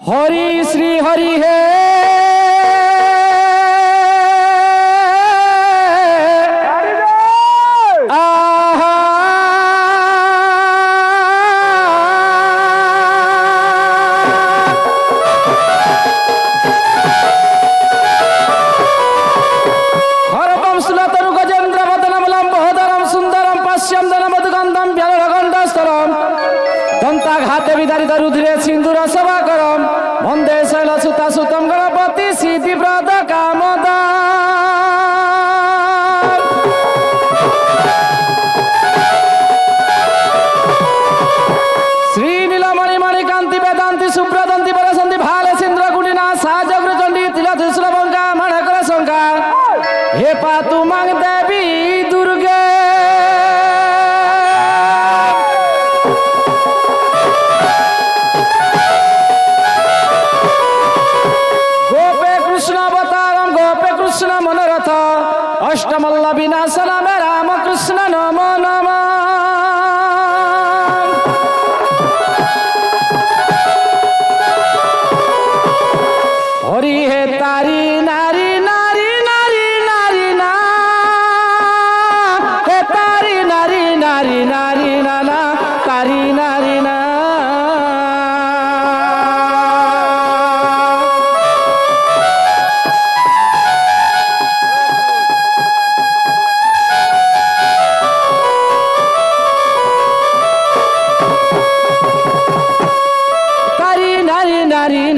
हरि श्री हरि हे आहा हरपम सुलतरु गजेंद्र वदनमलम बहुधरम सुंदरम पश्यम दनमदगंधम व्यालगंधस्तरम दंताघाते विदारित रुद्रे सिंधुर सभाकरम वंदे शैलसुता सुतम गणपति सिद्धिप्रद कामदा श्री नीलमणि मणिकांति वेदांति सुप्रदंति परसंति भाले सिंद्र कुटिना साजग्र चंडी तिला त्रिशूलबंका मणकर शंका हे पातु मांग देवी दुर्गे कृष्ण मनोरथ अष्टमल्ल विनाशन में राम कृष्ण नमो नमः हरि हे तारी नारी नारी नारी नारी ना हे तारी नारी नारी नारी नाना तारी नारी ना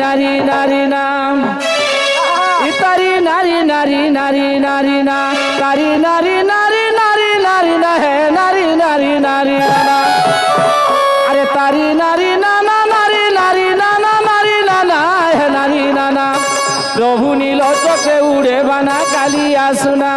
नारी नारी नाम इतारी नारी नारी नारी नारी ना तारी नारी नारी नारी नारी ना है नारी नारी नारी ना अरे तारी नारी नाना नारी नारी नाना नारी नाना है नारी नाना प्रभु नील चक्रे उड़े बाना कालिया सुना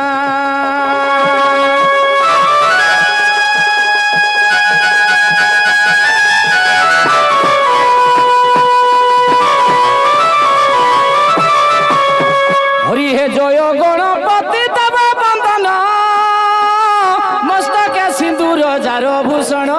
हरि हे जय गणपति तब बंदन मस्तक सिंदूर जार भूषण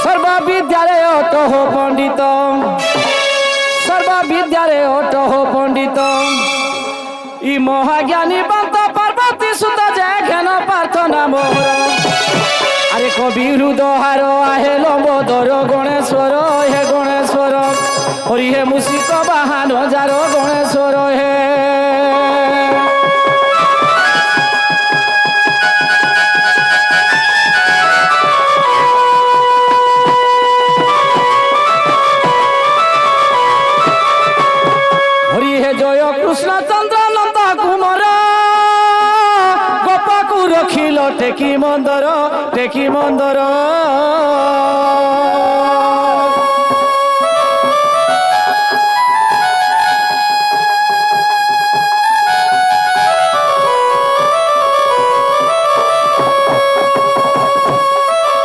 सर्व विद्यालय तो हो पंडित विद्यालय ओट हो पंडित इ महाज्ञानी बंत पार्वती सुत जय घन प्रार्थना मोर अरे कवि हृदहार आहे लंबोदर गणेश्वर हे गणेश्वर हरि हे मुसिक बाहन जार गणेश्वर हे जय कृष्ण चंद्र नंद कुमार गोपाकु रखिल टेकी मंदर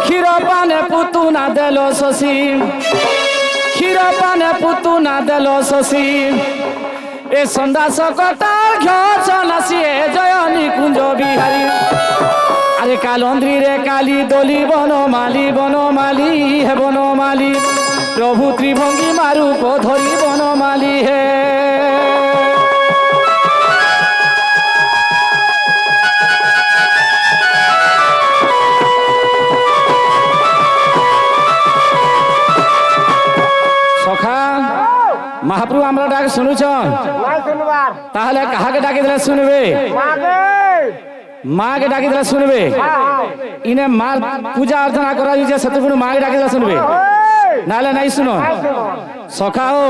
क्षीर पाने पुतुना देलो शशि क्षीर पाने पुतुना देलो शशि ए संदास कटार घनासी जय निकुंज बिहारी अरे कालंद्री रे काली दोली बनमाली हे बनमाली प्रभु त्रिभंगी मारूप धरी बनमाली हे सखा महाप्रभु हमरा डाक सुनुछन ताहले कहा के डाकी दिले सुनबे माँ के डाकी दिले सुनबे इने माँ पूजा अर्चना करा जे शत्रुघ्न माँ के डाकी दिले सुनबे नाले नहीं सुनो सखा हो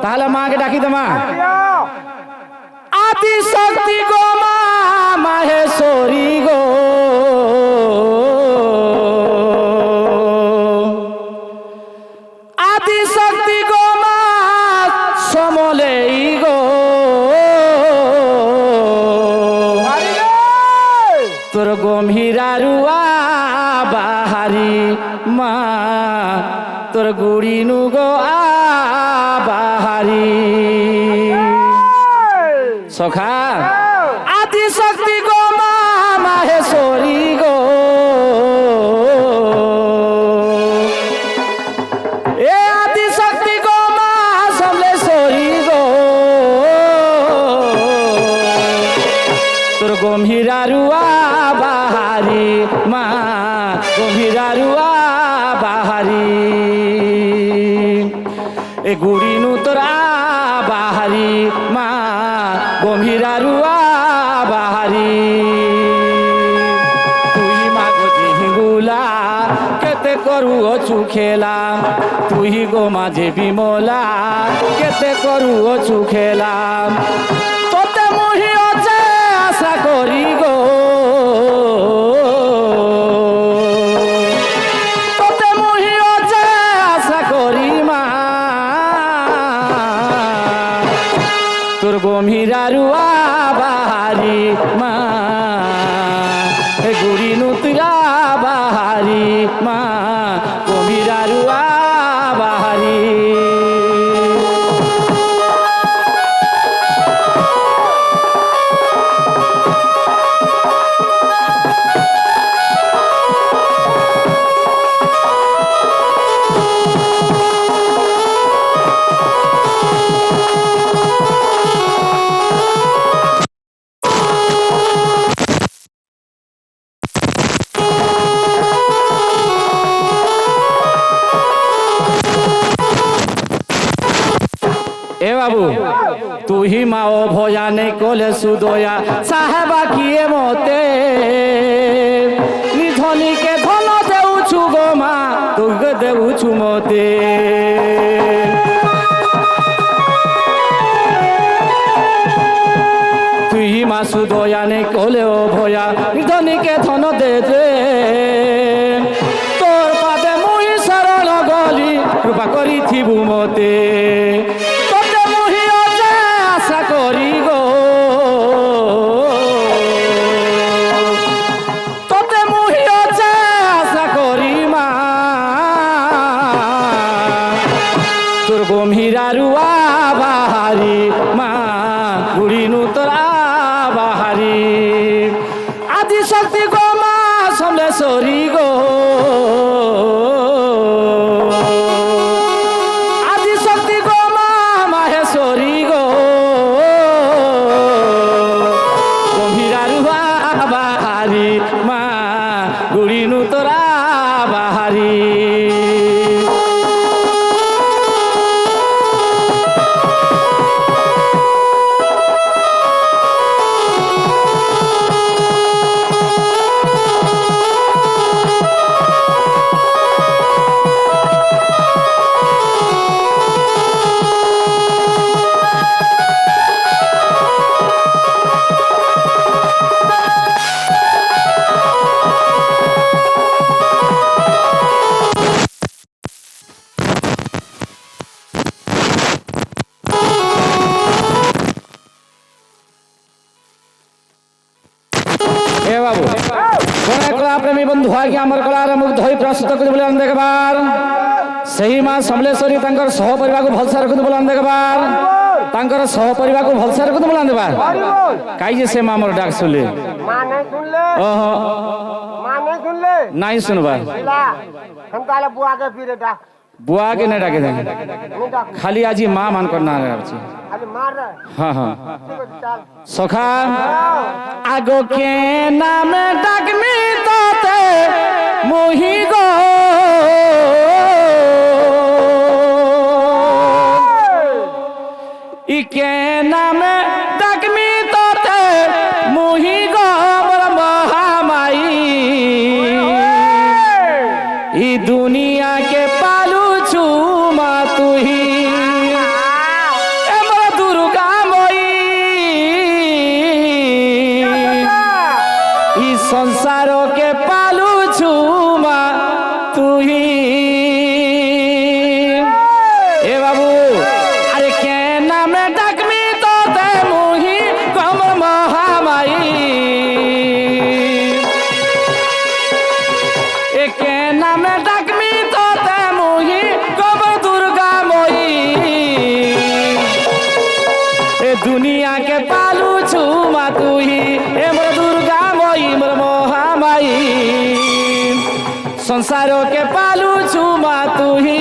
ताहले माँ के डाकी दमा आदि शक्ति गो माँ माहेश्वरी गो आदि शक्ति गो समले गो तोर गम्भीरा रुआ बाहारी माँ তোর গুড়ি নুগো বাহারি সখা আদি শক্তি গো মা মাহেশ্বরী গো এ আদি শক্তি গো মা সমলেশ্বরী গো তোর গম্ভীরা রুয়া বাহারি মা গম্ভীরা রুয়া বাহারি এ গুড়ি নু তোরা বাহারি মা গম্ভীরা রুয়া বাহারি তুই মা গো জিগুলা কেতে করু অছু খেলা তুই গো মাঝে বিমলা কেতে করু অছু খেলা তোতে মুহি আছে আশা করি গো তোতে মুহি আছে আশা করি মা তোর গম্ভীরা রুয়া বাহারি মা গুড়ি নুতরা বাহারি মা গম্ভীরা রুয়া বাহারি এ বাবু তুই মাও ভয়ানে কোলে সুদয়া সাহেবা কিয়ে মতে নিধনিকে ধন দেউছু গো মা তুকে দেউছু মতে তুই মা সুদয়ানে কোলে ও ভয়া নিধনিকে ধন দে দে তোর পাদে মুই শরণ গলি কৃপা করিথিবু মতে করি গো তোতে মুহি আছে আশা করি মা তোর গম্ভীরা রুয়া বাহারি মা গুড়ি নুতরা বাহারি আদি শক্তি গো মা সমলেশ্বরী গো আদি শক্তি গো মা মাহেশ্বরী গো বাহারি মা গুড়ি নুতরা বাহারি বাবু কলা প্রেমী বন্ধু আগে আমার কলার মুখ ধরি প্রস্তুত করে বলে দেখবার সেই মা সমলেশ্বরী তাঙ্কর সহপরিবারକୁ ভলসা ରଖନ୍ତୁ বলে দেখবার ତାଙ୍କର ସହପରିବାରକୁ ଭଲସେ ରଖନ୍ତୁ ବଲେ ଦେବାର କାଇ ଯେ ସେ ମା ମୋର ଡାକ ଶୁଣିଲେ ମା ନାଇଁ ଶୁଣିଲେ ଓହୋ ମା ନାଇଁ ଶୁଣିଲେ ନାଇଁ ଶୁଣବା हमकाले बुआ के फिर डाक बुआ के नहीं डाके देंगे खाली आज माँ मान कर ना रहे खाली मार रहे हाँ हाँ चल सखा आगो के नाम डाकमी तोते मोही गो इके नाम डाकमी तोते मोही गो महामाई ई दुनिया के पालू छू मा तू ही दुर्गा मई ई संसार के पालू छू मा तू ही ए बाबू अरे के नाम डाकमी तो ते मुही कम महामाई ए के नाम डाकमी तो ते मुही ସଂସାର କେ ପାଲୁଛୁ ମା ତୁହି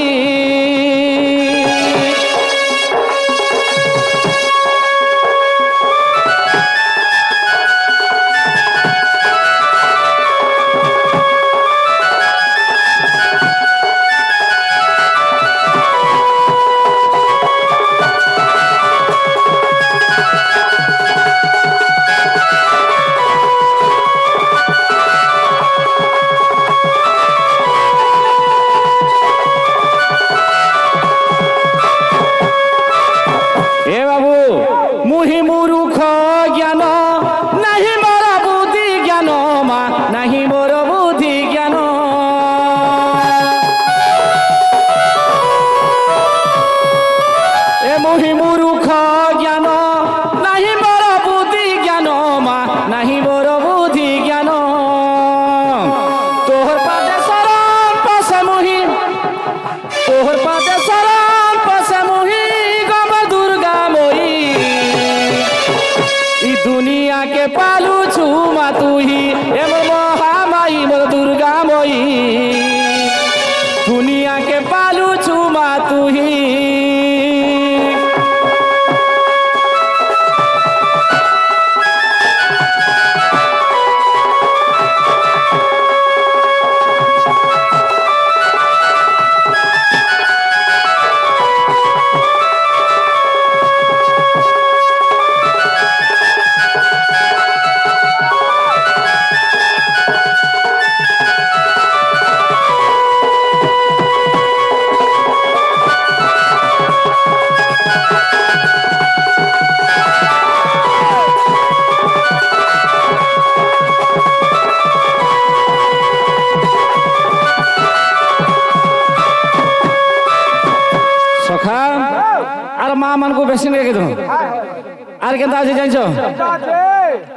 আর কেন আছে জানছ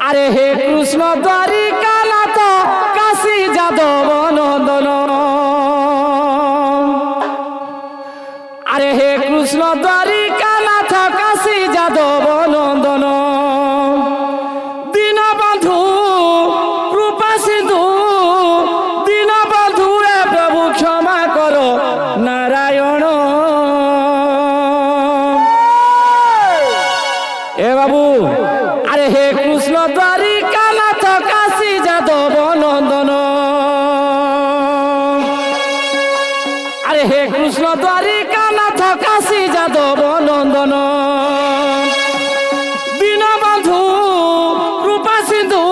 আরে হে কৃষ্ণ দ্বারিকা নাথ কাশী যাদব নন্দন আরে হে কৃষ্ণ দ্বারিকা নাথ কাশী যাদব নন্দন দীনবন্ধু কৃপা সিন্ধু দীনবন্ধু এ প্রভু ক্ষমা করো নারায়ণ এ বাবু আরে হে কৃষ্ণ দ্বারিকা নাথ কাশী যাদব নন্দন আরে হে কৃষ্ণ দ্বারিকা নাথ কাশী যাদব নন্দন দীনবন্ধু কৃপা সিন্ধু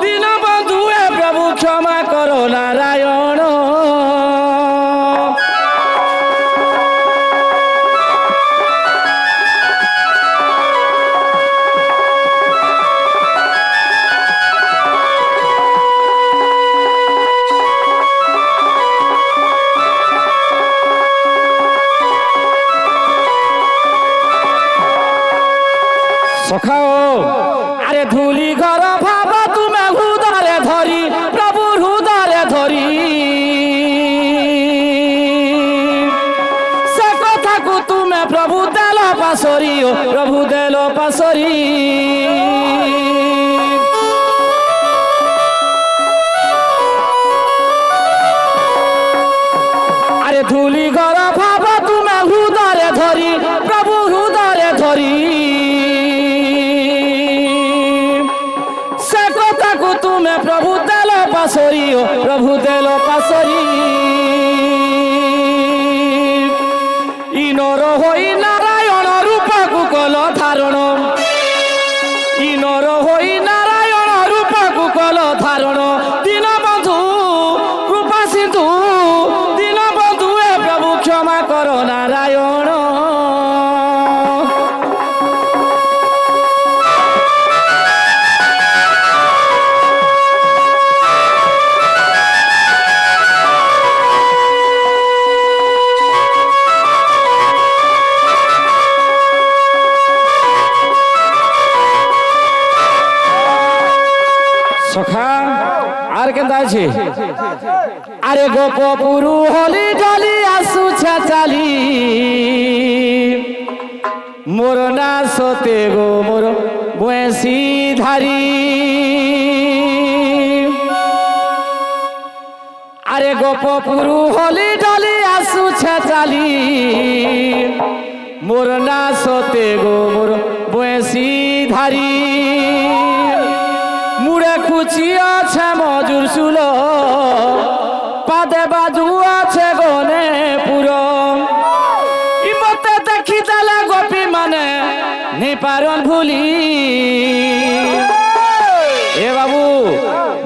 দীনবন্ধু এ প্রভু ক্ষমা করো নারায়ণ সখাও আরে ধুলি ঘর ভাব তুমি হৃদয়ে ধরি প্রভু হৃদয়ে ধরি সে কথাকু তুমি প্রভু দেল পাশরি ও প্রভু দেল পাশরি আরে ধুলি ঘর ভাব তুমি হৃদয়ে ধরি প্রভু হৃদয়ে ধরি তুমি প্রভু দেল পাশরি ও প্রভু দেল পাশরি ইনর হই নারায়ণ রূপকু কল ধারণ ইনর হই নারায়ণ রূপকু কল ধারণ দীনবন্ধু কৃপা সিন্ধু দীনবন্ধু এ প্রভু ক্ষমা কর নারায়ণ সখা আর কেন আছে আরে গোপপুরু হলি ডলি আসুছা চালি মোর না সতে গো মোর বয়সী ধারি আরে গোপপুরু হলি ডলি আসুছে চালি মোর না সতে গো মোর বয়সী ধারি মুড়ে খুচি আছে মজুর চুল পাদে বাজু আছে গনে পুরো ইমতে দেখি দেলে গোপী মানে নিপারন ভুলি এ বাবু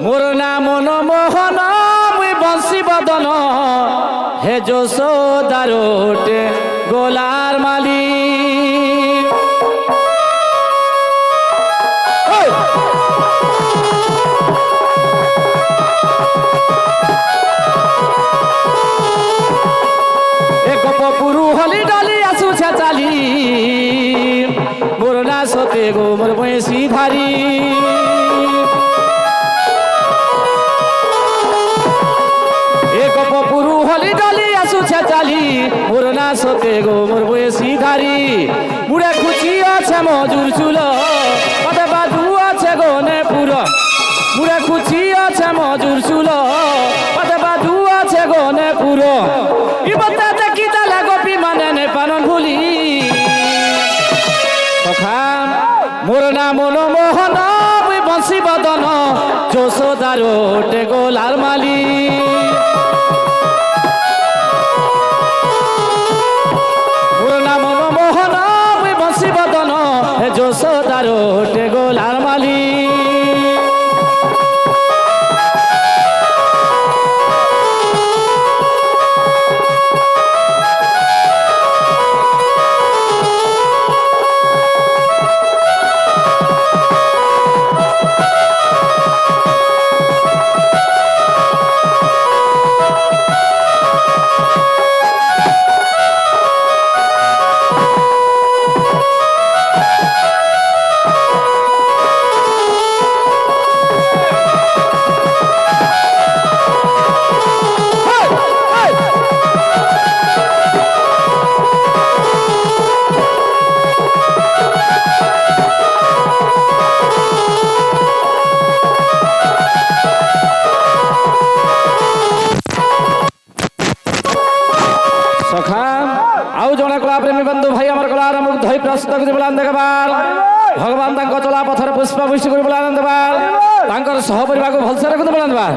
মোর না মন মোহন মুই বংশী বদন হে যশোদারোটে গোলার মালি গোপপুরু হলি ডলি আসুছে চালি মোর না সতে গো মোর বয়সী ধারি গোপপুরু হলি ডলি আসুছে চালি মোর না সতে গো মোর বয়সী ধারি মুড়ে খুচি আছে মজুর চুল পাতে বাজু আছে গনে পুরো মুড়ে খুচি আছে মজুর চুল পাতে বাজু আছে গনে পুরো ইবতে দেখি তালে গোপী মানে নে পানন ভুলি সখা মোর না মন মোহন মুই বংশী বদন যশোদারোটে গোলার মালি মোর না মন মোহন মুই বংশী বদন যশোদারোটে গোলার মালি ভগবান তাঙ্ক চলা পথরে পুষ্পাবৃষ্টি করে বলে আনন্দ পাল তাঙ্কর সহপরিবারকে ভলসে রাখতে বলে আনন্দ পাল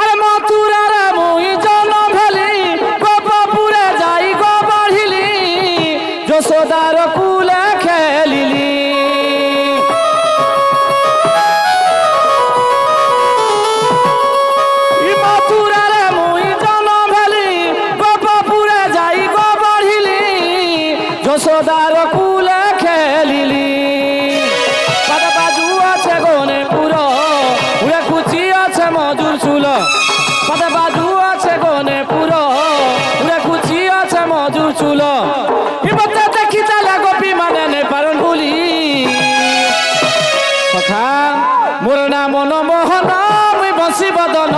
আরে মথুরার মুই জন ভেলি গোপপুরে যাই গো বাঢ়িলি যশোদার কুলে খেলিলি মথুরার মুই জন ভেলি গোপপুরে যাই গো বাঢ়িলি যশোদার কুলে খেলিলি পাদা বাজু আছে গনে পুরো উড়ে খুচি আছে মজুর চুল পাদা বাজু আছে গনে পুরো উড়ে খুচি আছে মজুর চুল ইবতে দেখি তালে গোপী মানে নে পারন ভুলি সখা মোর না মন মোহন মুই বংশী বদন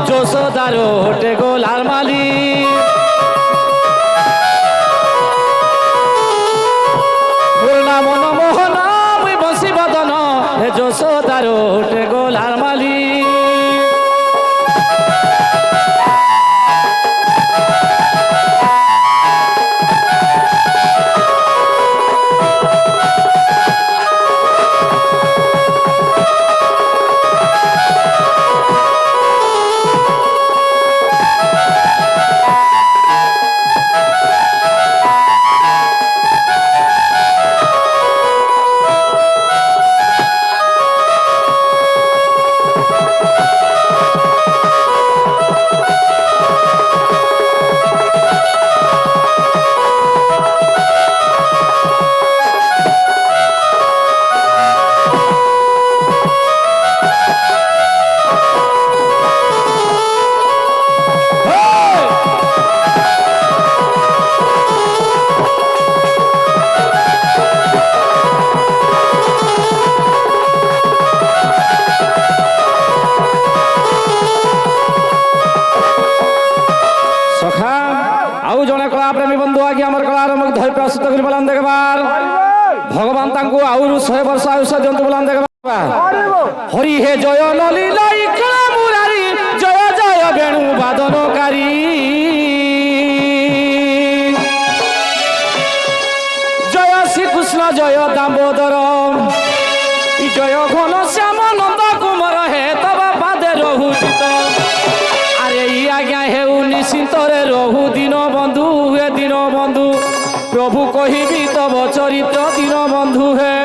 যশোদারোটে গোলার মালি মন মোহন মুই বংশী বদন যশোদারোটে গোলার মালি ভগবান তাঙ্কু আউরু 100 বর্ষ আয়ুষ জন্তু বলান দেখবা হরি হে জয় নলিলাই মুরারি জয় জয় বেণু জয় দামোদর জয় ঘন শ্যাম নন্দ কুমার হে তব পাদে রহুচিত আরে ই আজ্ঞা হেউ নিশ্চিন্তরে রহু দিন বন্ধু হে দিন বন্ধু প্রভু কহিবি তব চরিত্র দিন বন্ধু হে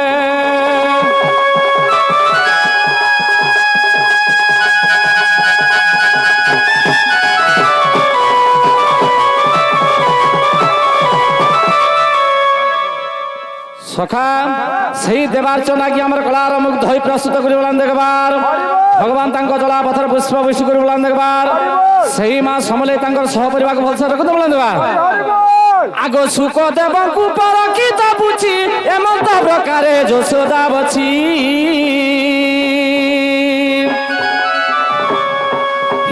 সখা সেই দেবার চনাকি আমার কলার মুখ ধই প্রস্তুত করে বলান দেখবার ভগবান তাঙ্ক জলা পথর পুষ্প বৃষ্টি করে বলান দেখবার সেই মা সমলে তাঙ্কর সহপরিবার ভলসা রকম বলান দেখবার আগ সুখ দেবଙ୍କୁ পরকিত বুঝি এমন্ত প্রকারে যশোদা বছি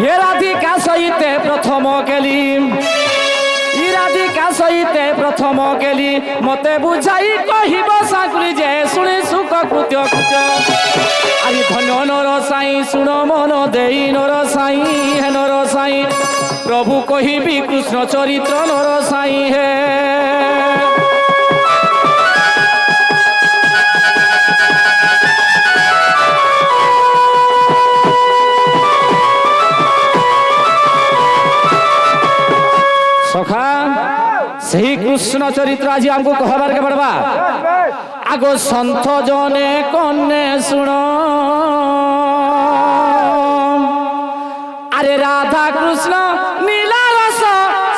হে রাধিকা সহিতে প্রথম কেলি রাধিকা সহিতে প্রথম কেলি মতে বুঝাই কহিব সাকুরি যে শুনি সুখ কৃত্য কৃত্য আরে ধন্য নর সাই শুণ মন দেই নর সাই হে নর সাই প্রভু কহিবি কৃষ্ণ চরিত্র নর সাই হে সখা সেই কৃষ্ণ চরিত্র আজি আমকু কহবার কে পড়বা আগো সন্থ জনে কন্যে শুণ আরে রাধা কৃষ্ণ নীলা রস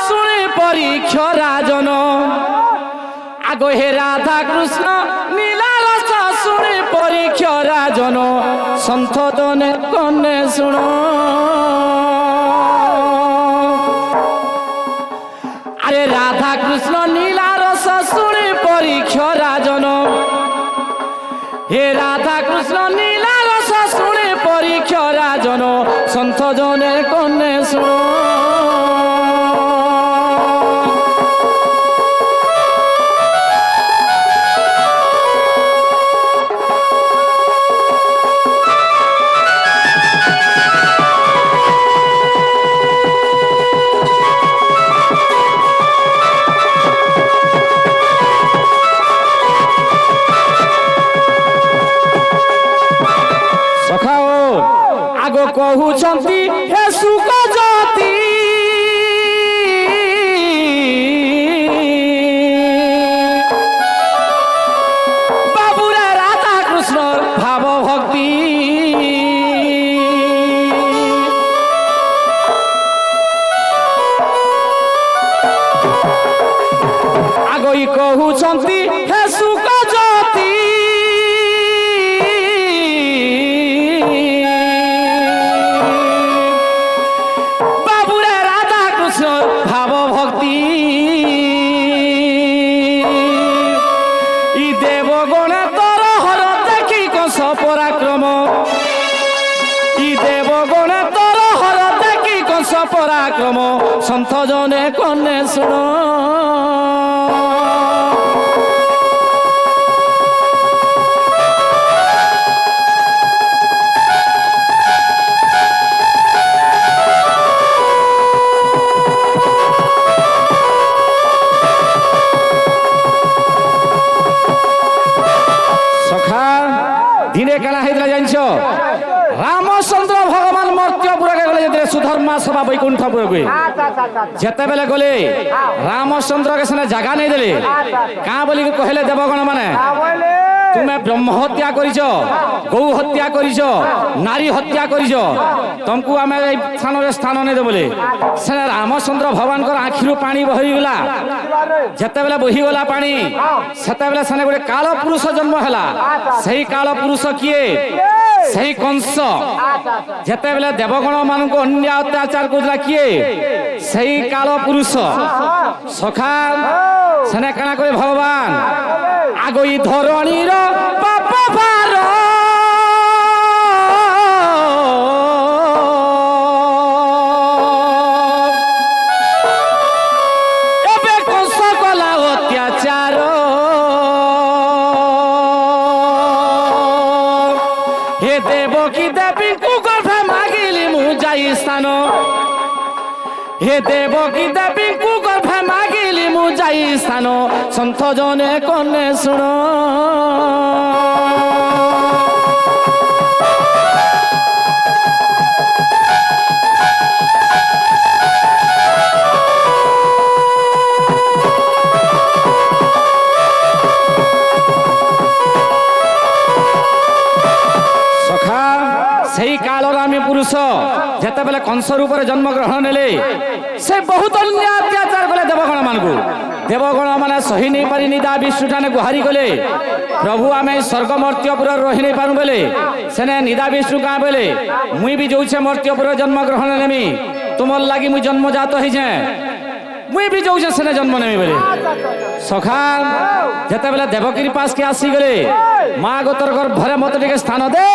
শুনে পরীক্ষ রাজন আগো হে রাধা কৃষ্ণ নীলা রস শুনে পরীক্ষ রাজন সন্থ জনে কন্যে শুণ আরে রাধা কৃষ্ণ নীলা রস শুনে পরীক্ষ রাজন হে রাধা কৃষ্ণ নীলা রস শুনে পরীক্ষ রাজন সন্থ জনে কন্যে শুণ কহুଛନ୍ତି হে সুখ জ্যোতি বাবুরা রাধা কৃষ্ণর ভাব ভক্তি আগই কহুଛନ୍ତି হে সুখ জ্যোতি পরাক্রম সন্থ জনে কন্যে শুণ সখা দিনে কেনা হয়েছিল জানছ রামচন্দ্র ভগবান মর্ত্যপুরকে গলে যেতে সুধর্মা সভা বৈকুণ্ঠপুরকে যেতেবেলে গলে রামচন্দ্রকে সেনে জাগা নেই দেলে কাঁ বলি কহিলে দেবগণ মানে তুমি ব্রহ্ম হত্যা করিছ গৌ হত্যা করিছ নারী হত্যা করিছ তমকু আমি এই স্থাନରେ স্থান নেই বলে সেনে রামচন্দ্র ভগবানଙ୍କର আখিরু পানি বহিগলা যেতেবেলে বহিগলা পানি সেতেবেলে সেনে গোটে কাল পুরুষ জন্ম হেলা সেই কাল পুরুষ কিয়ে সেই কংস যেতেবেলে দেবগণ মানুষ অন্য অত্যাচার করলা কিয়ে সেই কাল পুরুষ সখা সেনে কানা করে ভগবান আগই ধরণীর পাপ ভার এবে কংস কলা অত্যাচার হে দেবকী দেবীଙ୍କୁ গর্ভে মাগিলি মু যাই স্থান হে দেবকী দেবীଙ୍କୁ গর্ভে মাগিলি ଲାଗିଲି ମୁଁ ଯାଇ ସ୍ଥାନ ସନ୍ଥ ଜନେ କନେ ଶୁଣ সেই কালর আমি পুরুষ যেতবে কংস রূপে জন্মগ্রহণ নেলে সে বহুত অন্যায় অত্যাচার কলে দেবগণ মানুষ দেবগণ মানে সহি নেই পারি নিদা বিষ্ণু ঠানে গুহারি গলে প্রভু আমি স্বর্গ মর্ত্যপুর রহি নেই পারু বেলে সেনে নিদা বিষ্ণু কাঁ বেলে মুই বি যাউছে মর্ত্যপুর জন্মগ্রহণ নেমি তোমার লাগি মুই জন্মজাত হয়েছে মুই বি যাউছে সেনে জন্ম নেমি বেলে সখা যেতবে দেবকীর পাশকে আসি গলে মা গোতর গর্ভরে মতো টিকে স্থান দে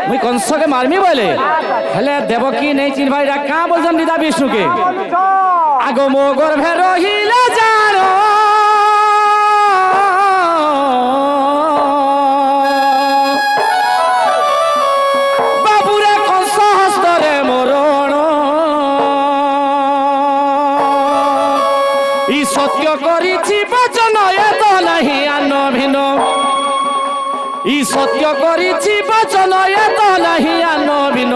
মুই কংসকে মারমি বলে হেলে দেবকী নেই চিনবাই কাঁ বলছেন নিদা বিষ্ণুকে আগো মো গর্ভে রহিলে জানো বাবুরে কংস হস্তরে মরণ ই সত্য করিছি বচন এত নাহি আন ভিন ই সত্য করিছি বচন এত নাহি আন ভিন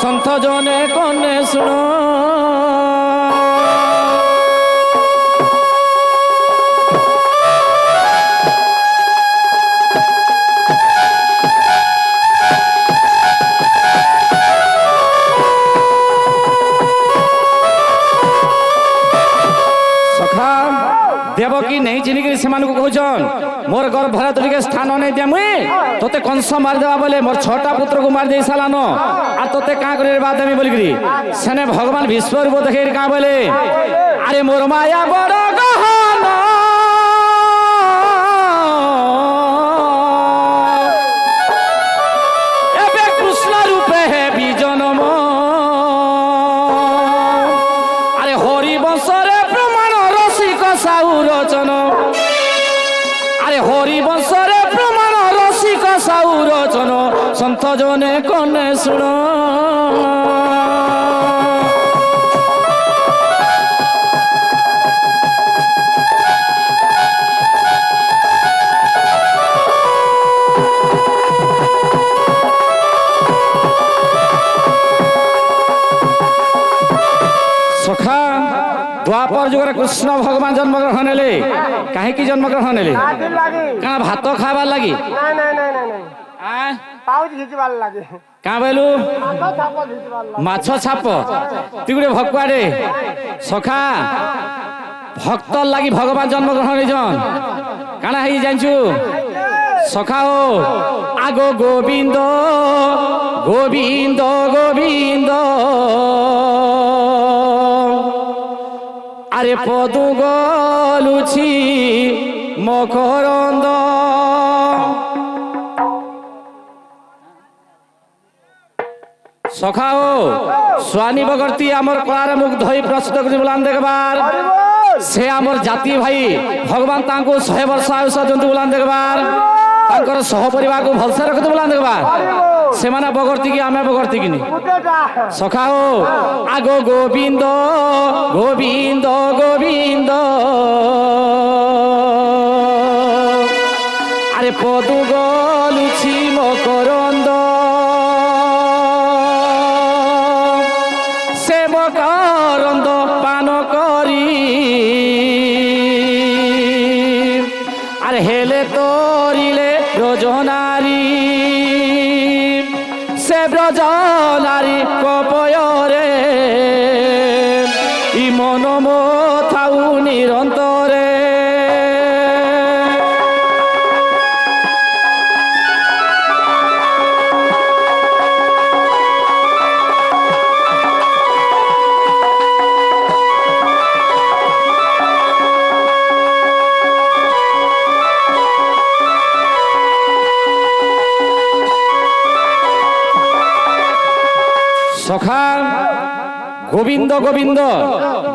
সন্থ জনে কনে শুণ দেবকী নেই চিনিকি সেমানকু কହୁছন মোর গর্ভরে তোকে স্থান নেই দে মুই তোতে কংস মারিদেবা বলে মোর ছটা পুত্রকু মারি দেই সালান আর তোতে কাঁ করে বাদ দেমি বলিকি সেনে ভগবান বিশ্বরূপ দেখে কাঁ বলে আরে মোর মায়া বড় গহন এবে কৃষ্ণ রূপে হে বিজনম আরে হরি বংশরে প্রমাণ রসিক সাউ রচন আরে হরি বংশরে প্রমাণ রসিক সাউ রচন সন্থ জনে কনে শুণ সখা দ্বাপর যুগরে কৃষ্ণ ভগবান জন্মগ্রহণ হেলে কাহিকি জন্মগ্রহণ হেলে কাঁ ভাত খাবার লাগি পাউচ ঘিচিবার লাগে কাঁ বেলু মাছ ছাপ তুই গোটে ভকুয়াড়ে সখা ভক্তর লাগি ভগবান জন্মগ্রহণ হয়েছন কাଣା হয়ে জানছু সখা ও আগো গোবিন্দ গোবিন্দ গোবিন্দ আরে পদু গলুছি মকরন্দ সখাও স্বামী বগর্তী আমার কলার মুখ ধই প্রস্তুত করে বলান দেখবার সে আমার জাতি ভাই ভগবান তাঙ্কু 100 বর্ষ আয়ুষ জন্তু বলান দেখবার তাঙ্কর সহপরিবার কো ভলসে রখতে বলান দেখবার সেমানে বগর্তী কি আমি বগর্তী কিনি সখাও আগো গোবিন্দ গোবিন্দ গোবিন্দ আরে পদু গলুছি মকরন্দ সে মকরন্দ পান করি আরে হেলে তরিলে ব্রজনারী সে ব্রজনারী কপয়রে ই মন মথাউ নিরন্তরে সখা গোবিন্দ গোবিন্দ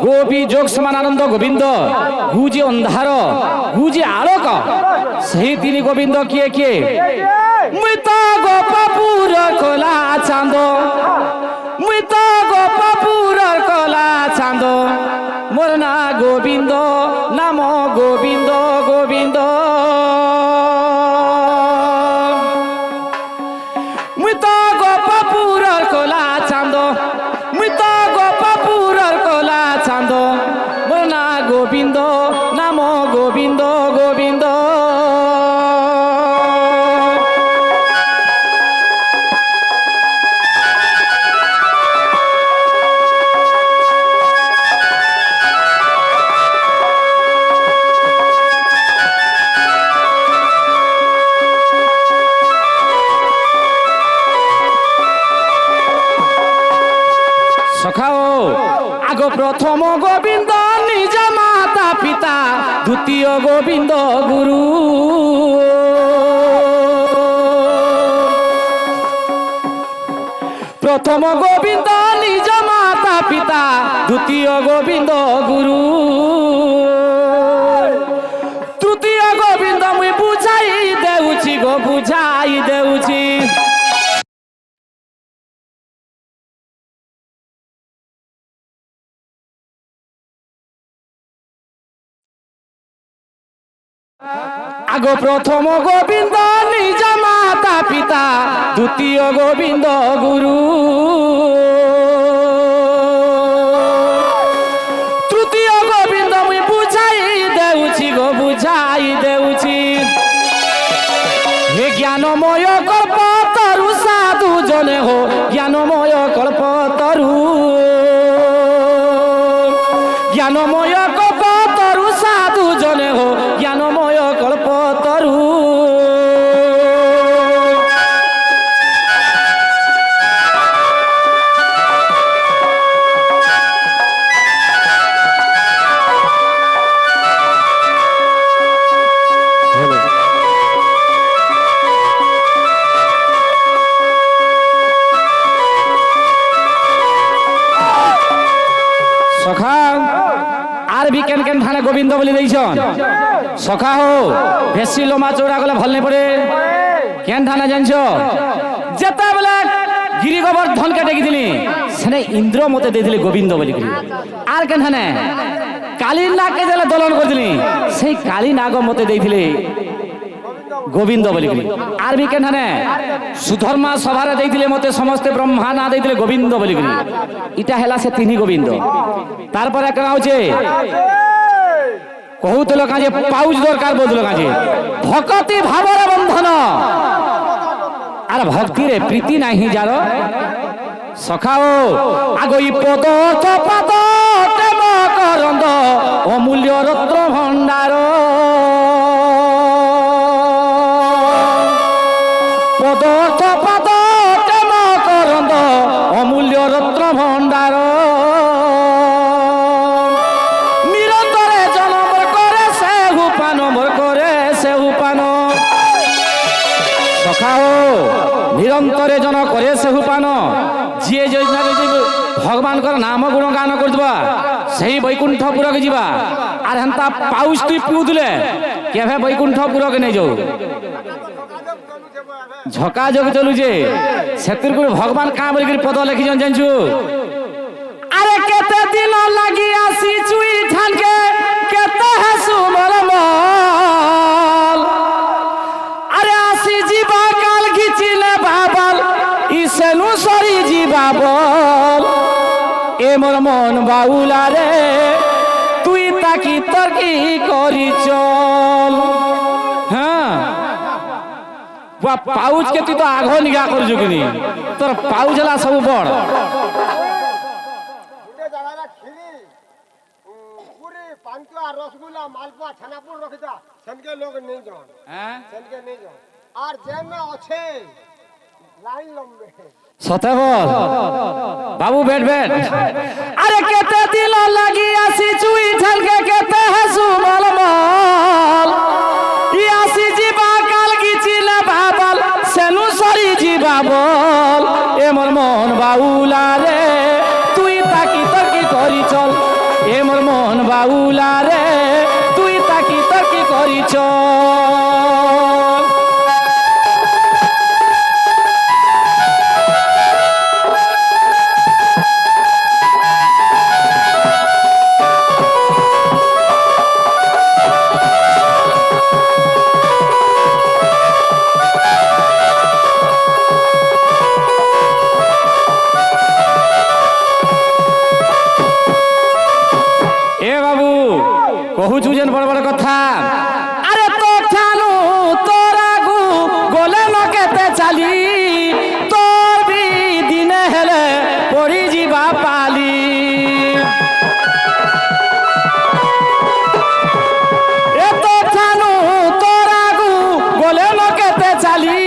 গোপী যোগ সমান আনন্দ গোবিন্দ গুজি অন্ধার গুজি আলোক সেই তিনি গোবিন্দ কিয়ে কিয়ে মৃত গোপপুর কলা চাঁদ মৃত গোপপুর কলা চাঁদ মোর না গোবিন্দ নাম গোবিন্দ গোবিন্দ মুই তো গোপপুরর কলা চাঁদ মুই তো গোপপুরর কলা চাঁদ মোর না গোবিন্দ নাম গোবিন্দ গোবিন্দ আগ প্রথম গোবিন্দ নিজ মাতা পিতা দ্বিতীয় গোবিন্দ গুরু প্রথম গোবিন্দ নিজ মাতা পিতা দ্বিতীয় গোবিন্দ গুরু তৃতীয় গোবিন্দ মুই বুঝাই দেউছি গো বুঝাই দেউছি আগ প্রথম গোবিন্দ নিজ মাতা পিতা দ্বিতীয় গোবিন্দ গুরু তৃতীয় গোবিন্দ মুই বুঝাই দেউছি গো বুঝাই দেউছি হে জ্ঞানময় কল্প তরু সাধু জনে হো জ্ঞানময় কল্প তরু জ্ঞানময় কল্প তরু সাধু জনে হো জ্ঞানময় কল্প তরু সখা আর বি কেন কেন থানে গোবিন্দ বলি দিয়েছন সখা হো বেশি লোমা চৌড়া গলে ভাল নেই পড়ে কেন থানা জানছ যেতেবেলে গিরি গোবর্ধনকে ডেকেছিলি সেনে ইন্দ্র মতে দিয়েছিলি গোবিন্দ বলি আর কেন থানে কালী নাগকে যেলে দলন করেছিলি সেই কালী নাগ মতে দিয়েছিলি গোবিন্দ বলি আর বি কেন থানে সুধর্মা সভারে দিয়েছিলি মতে সমস্ত ব্রহ্মা না দিয়েছিলি গোবিন্দ বলি ইটা হেলা সে তিনি গোবিন্দ তারপরে কেন হচ্ছে কহুছিল কাজে পাউজ দরকার বলছিল কাজে ভকতি ভাবর বন্ধন আর ভক্তিরে প্রীতি নাহি যার সখাও আগই পদার্থ পাদ প্রেম করন্দ অমূল্য রত্ন ভণ্ডার পদার্থ পাদ প্রেম করন্দ অমূল্য রত্ন ভণ্ডার নিরন্তরে জন করে সেহু পান যিয়ে ভগবানଙ୍କର নাম গুণ গান করবা সেই বৈকুণ্ঠপুরকে ଯିବା আর হেন্তা পাউস তুই পিউলে কেভে বৈকুণ্ঠপুরকে নেই যাও ঝকাঝক চলুছে সেতির ভগবান কাঁ বলি পদ লেখিছেন জানছু আরে কেতে দিন লাগি আসি চুই ধানকে কেতে হাসু মরম আরে আসি ଯିବା কাল ঘিচিলে বাবল ইসেনু সরি ଯିବା বল এ মোর মন বাউলা রে তুই তাকি তর্কি করি চল হ্যাঁ পাউচ কে তুই তো আঘ নিগা করছু কিনি তোর পাউচ হেলা সবু বড় রসগুল্লা মালপোয়া ছানাপুর রখিতা সেনকে লোক নেই যান হ্যাঁ সেনকে নেই যান আর যেন আছে লাইন লম্বে সতে বল বাবু বেট বেট আরে কেতে দিল লাগি আসি চুই ঝলকে কেতে হাসু মলমল ই আসি ଯିବା কাল গিচিলে বাবল সেনু সরি ଯିବା বল এ মোর মন বাউলা রে তুই তাকি তর্কি করি চল এ মোর মন বাউলা রে তুই তাকি তর্কি করি চল এ বাবু কহুছু যেন বড় বড় কথা আরে তো ঠানু তোর আগু গলে নকেতে চালি তোর বি দিনে হেলে পড়ি ଯିବା পালি এ তো ঠানু তোর আগু গলে নকেতে চালি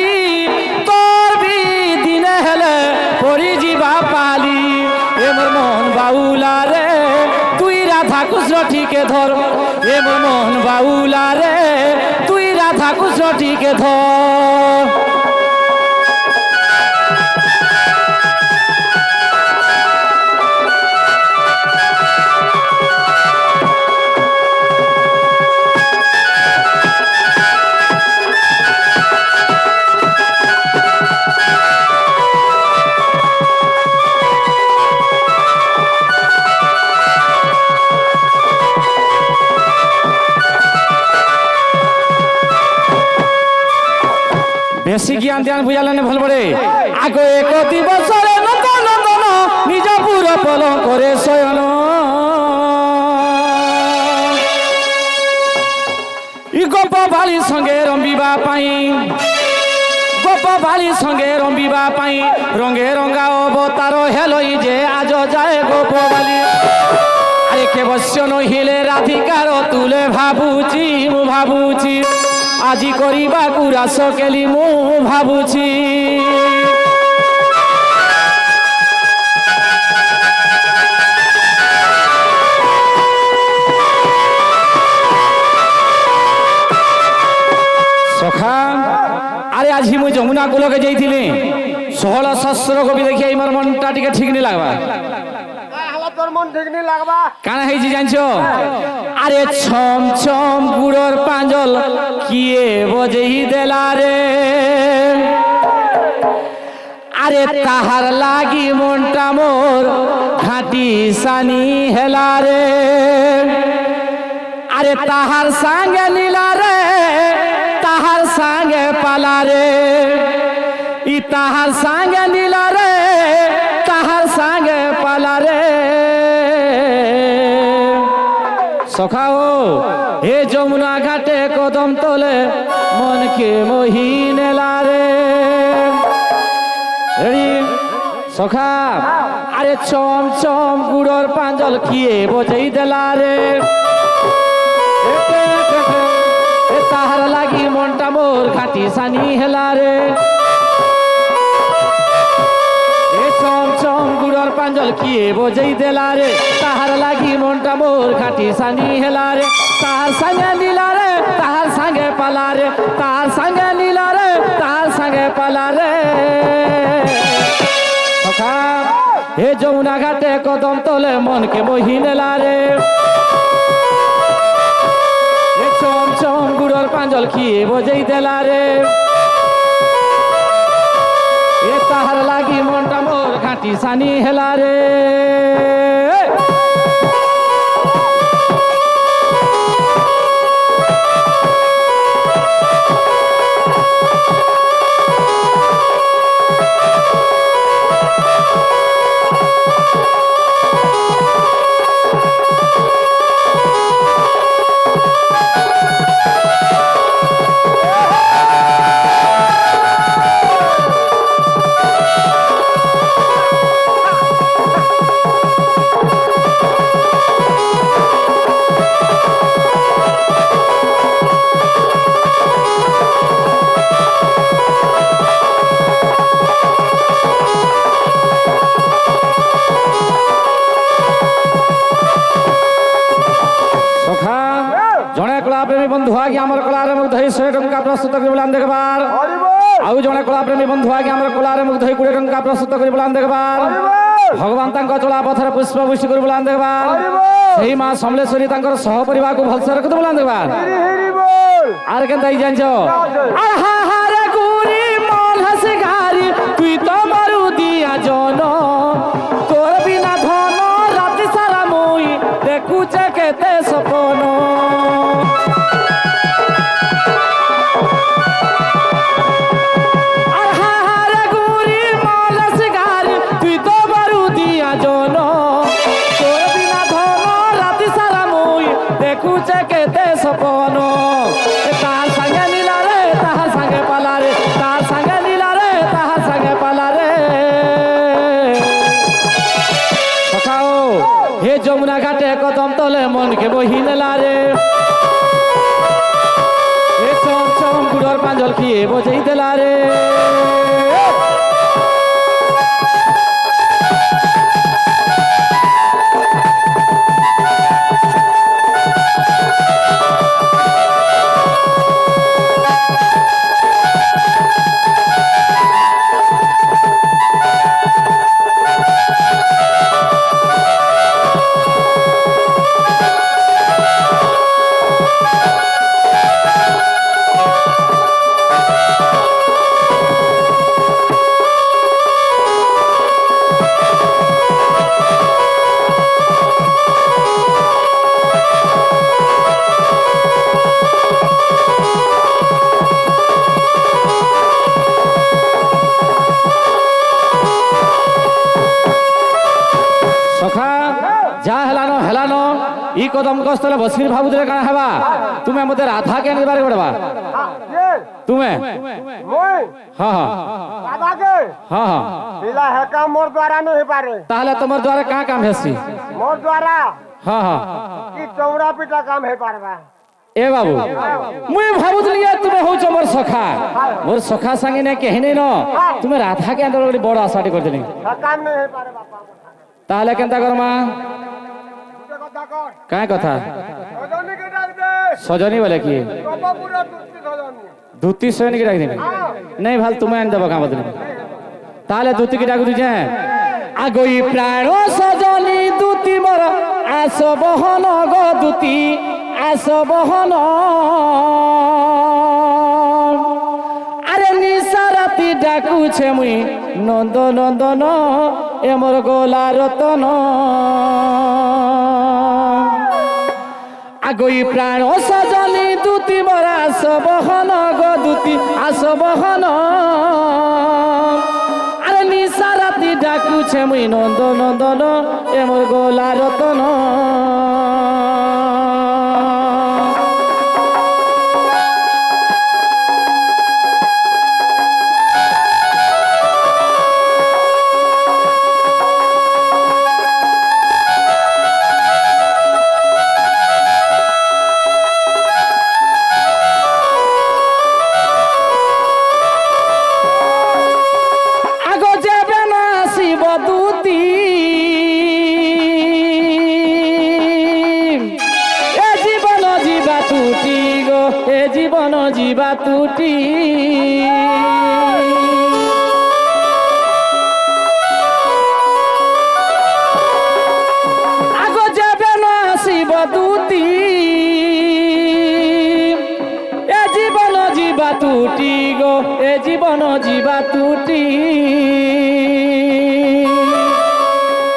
তোর বি দিনে হেলে পড়ি ଯିବା পালি এ মোর মন বাউলা রে রাধা কৃষ্ণ ঠিকে ধর এ মোর মন বাউলা রে তুই রাধা কৃষ্ণ ঠিকে ধর বেশি জ্ঞান ধ্যান বুঝালেন ভাল পড়ে আগে এক দিবসরে নন্দন নন্দন নিজ পুর পল করে শয়ন ই গোপ বালি সঙ্গে রম্বিবা পাই গোপ বালি সঙ্গে রম্বিবা পাই রঙে রঙা অবতার হেলই যে আজ যায় গোপ বালি আরে কে বস্য নহিলে রাধিকার তুলে ভাবুছি মু ভাবুছি আজি କରିବାକୁ ରାସ କେଲି ମୁଁ ଭାବୁଛି ସଖା ଆରେ ଆଜି ମୁଁ ଯମୁନା କୂଳକେ ଯାଇଥିଲି 16 ଶସ୍ତ୍ର କବି ଦେଖି ଏଇ ମୋର ମନଟା ଟିକେ ଠିକ ନି ଲାଗବା তোর মন ঠিক নি লাগবা কানা হইছি জানছ আরে ছম ছম গুড়র পাঁজল কিয়ে বজেই দেলা রে আরে তাহার লাগি মনটা মোর ঘাটি সানি হেলা রে আরে তাহার সঙ্গে নীলা রে তাহার সঙ্গে পালা রে ই তাহার সঙ্গে নীলা রে তাহার সঙ্গে পালা রে সখাও হে যমুনা ঘাটে কদম তোলে মনকে মোহি নেলা রে সখা আরে চম চম গুড়র পাঁজল কিয়ে বজেই দেলা রে তাহার লাগি মনটা মোর ঘাটি সানি হেলা রে চম চম গুড়র পাঁজল কিয়ে বজেই দেলা রে তাহার লাগি মনটা মোর ঘাটি সানি হেলা রে তাহার সঙ্গে নীলা রে তাহার সঙ্গে পালা রে তাহার সঙ্গে নীলা রে তাহার সঙ্গে পালা রে হে যমুনা ঘাটে কদম তোলে মনকে মোহি নেলা রে চম চম গুড়র পাঁজল কিয়ে বজেই দেলা রে এ তাহার লাগি মনটা মোর ঘাটি সানি হেলা রে বন্ধু আগে আমার কলারে মুগ্ধ হয়ে 100 টঙ্কা প্রস্তুত করে বলান দেখবার আউ জনে কলাপ্রেমী বন্ধু আগে আমার কলারে মুগ্ধ হয়ে 20 টঙ্কা প্রস্তুত করে বলান দেখবার ভগবান তাঙ্ক চলা পথরে পুষ্প বৃষ্টি করে বলান দেখবার সেই মা সমলেশ্বরী তাঙ্কর সহ পরিবারকে ভালসে রাখতে বলান দেখবার আর কেনতাই জানছ আর হা হা রে গুরি মন হাসি গারি তুই তো মারু দিয়া জন তোর বিনা ধন রাতি সারা মুই দেখুছে কেতে সপন কদম তলে মনকে বহি নেলা রে এ চম চম গুড়র পাঞ্জল খেয়ে বজেই দেলা রে ই কদম গস্তলে বসির ভাবুদরে কানা হেবা তুমি মতে রাধা কে নিবারে বড়বা তুমি হ্যাঁ হ্যাঁ রাধা কে হ্যাঁ হ্যাঁ ইলা হেকা মোর দ্বারা নই পারে তাহলে তোমার দ্বারা কা কাম হেসি মোর দ্বারা হ্যাঁ হ্যাঁ কি চৌড়া পিটা কাম হে পারবা এ বাবু মুই ভাবুতলি তুমি হউছ মোর সখা সাঙ্গে নে কেহিনে ন তুমি রাধা কে আন্দর বড় আশাটি করতেনি কাম নই হে পারে বাপা তাহলে কেনতা করমা কথা কর কাই কথা সজনী কে ডাক দে সজনী বলে কি কতপুরা দুটি সজনী দুটি সজনী কে ডাক দিবি নাই ভাল তুমি আন দেব কাম বদলি তাহলে দুটি কে ডাক দিছে আগই প্রাণ সজনী দুটি মোর আস বহন গো দুটি আস বহন আরে নিশা রাতি ডাকুছে মুই নন্দ নন্দন এ মোর গোলা রতন আগই প্রাণ সজনী দুটি মোর আস বহন গো দুটি আস বহন আরে নিশা রাতি ডাকুছে মুই নন্দ নন্দন এ মোর গোলা রতন জীবন জীবা তুটি আগ যাবে না শিব দুটি এ জীবন জীবা তুটি গো এ জীবন জীবা তুটি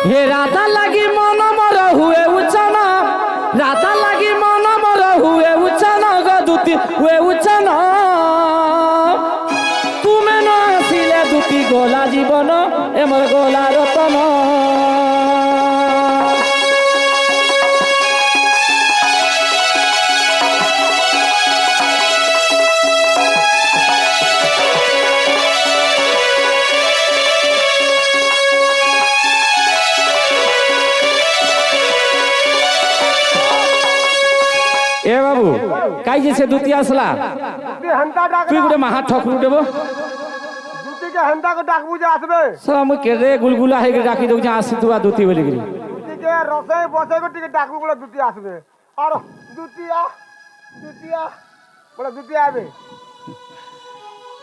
হে রাধা লাগি মন মর হুয়ে উচ্চানা রাধা লাগি মন মর হুয়ে উচ্চানা গো দুটি হুয়ে উচ্চানা তুমি ন আসিলে দুটি গোলা জীবন এমর গোলা রতন এ বাবু কাই যে সে দুটি আসলা তুই গোটে মাহা ঠকরু দেব দুটিকে হেন্তা কে ডাকবু যে আসবে সালা মুই কেরে গুলগুলা হয়ে ডাকি দઉં আসি তুয়া দুটি বলি গরি দুটিকে রসে বসে কে টিকে ডাকবু বলে দুটি আসবে আর দুটিয়া বলে দুটি আবে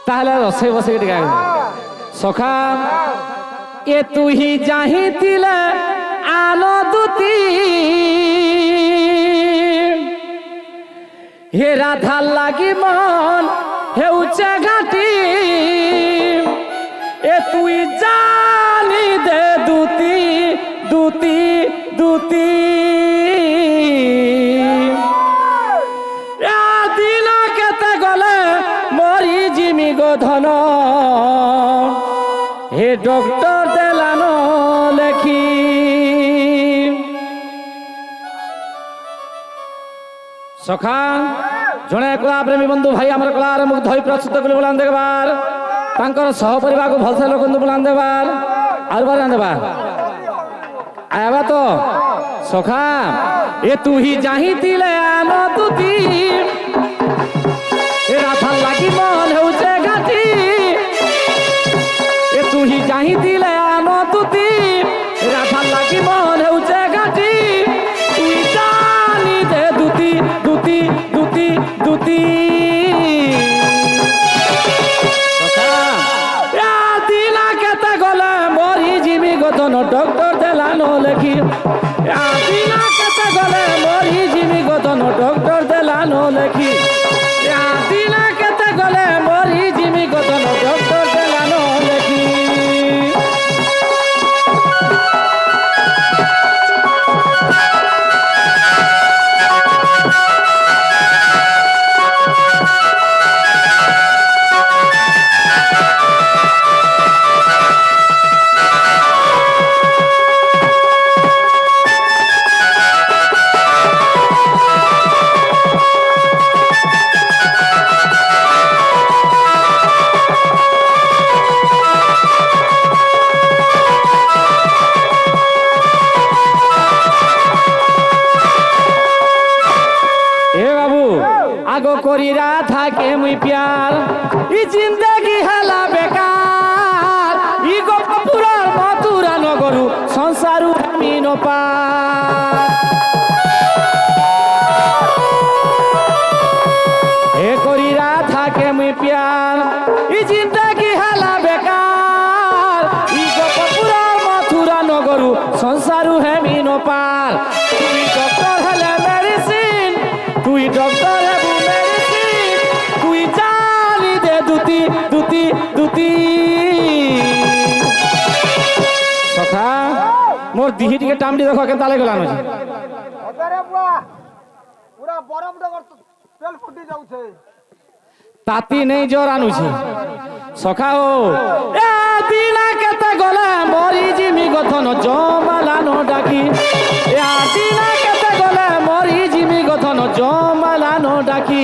তাহলে রসে বসে কে ডাকি সখা এ তুই জাহিতিলে আলো দুটি হে রাধা লাগি মন হেউছে ঘাটি এ তুই জানি দে দুটি দুটি দুটি দিন কেতে গলে মরি জিমি গোধন হে ডক্টর দেলান লেখি সখা জনে কলা প্রেমী বন্ধু ভাই আমার কলার মুখ ধই প্রস্তুত করে বলান দেখবার তাঙ্কর সহপরিবার ভলসে লোক বলান দেবার আর বার দেবার আবা তো সখা এ তুহি চাহিতিলে আন তুতি এ রাধার লাগি মন হেউছে ঘাটি এ তুহি চাহিতিলে আন তুতি রাধার লাগি মন হেউছে ঘাটি তুই জানি দে দুতি দুতি দুতি দুতি দিনা কেতে গলে মরি জিমি গতন ডক্টর দেলানো লেখি দিনা কেতে গলে মরি জিমি গতন ডক্টর দেলানো লেখি দিনা কেতে গলে মরি জিমি গতন ডক্টর দেলানো লেখি আগো করি রাধা কে মুই প্যার ই জিন্দগি হেলা বেকার ই গোপুরার মথুরা নগরু সংসারু আমি নপার এ করি রাধা কে মুই প্যার ই জিন্দগি হেলা বেকার ই গোপুরার মথুরা নগরু সংসারু হেমি নপার তুই ডক্টর হেলে মেডিসিন তুই ডক্টর দুতি দুতি দুতি সখা মোর দিহি টিকে টামটি দেখো কেন তালে গলানো আছে আরে বাহ পুরা বরফ ডগর তেল ফুটি যাচ্ছে তাতি নেই জ্বর আনুছে সখা ও এ দিনা কেতে গলে মরি জিমি গথন জমালানো ডাকি এ দিনা কেতে গলে মরি জিমি গথন জমালানো ডাকি